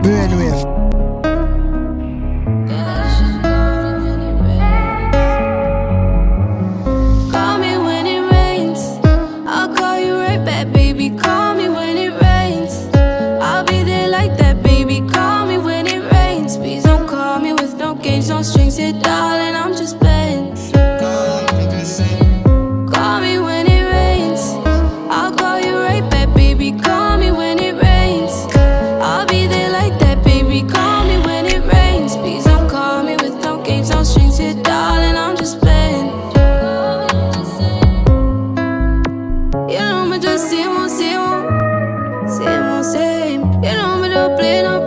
Brainwave. Call me when it rains, I'll call you right back, baby. Call me when it rains, I'll be there like that, baby. Call me when it rains, please don't call me with no games, no strings here, darling, I'm just playing. Call me when it rains, I'll call you right back, baby. Call me when it rains, I'll be there like that, baby. Call me when it rains, please don't call me with no games, no strings here, darling, I'm just playing. You know me just same old, same old, same old, same. You know me don't play no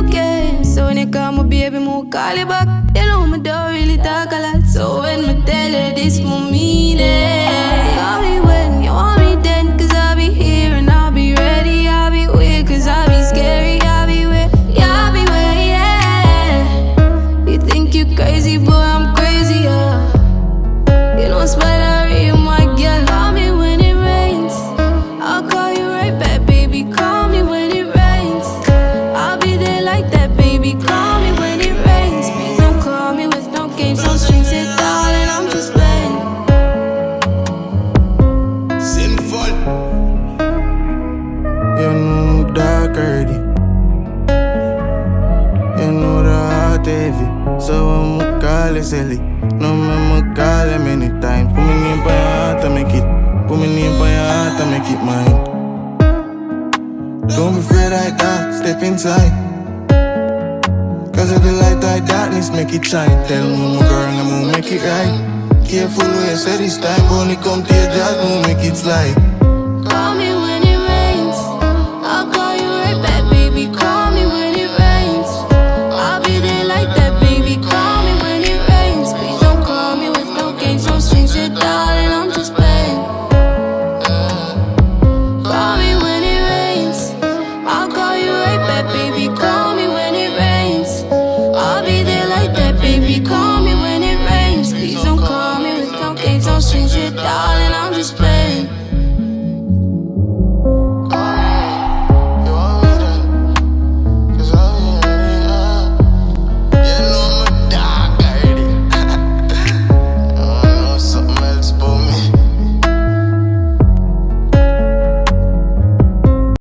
games. So when you call my baby, mo call you back. You know me don't really talk a lot. So when me tell you this, mo mean it. Call me when you want me then, 'cause I'll be here and I'll be ready. I'll be weird 'cause I'll be scary. I'll be where, yeah, I'll be where, yeah. You think you crazy, boy, I'm crazy, yeah. You know Spida, you my girl. Call me when it rains, I'll call you right back, baby. Call me when it rains, I'll be there like that, baby. Call me when it rains, please don't call me with no games, no strings here, darling, I'm just playing. Sinful. You know I'm dark early. You know the heart heavy. So I'ma call it silly. No I'ma call him anytime. Put me name by your heart to make it. Put me name by your heart to make it mine. Don't be afraid I die, step inside. 'Cause if the light like darkness, make it shine. Tell me my girl I'ma make it right. Careful where you say this time, only come to your job, won't make it slide.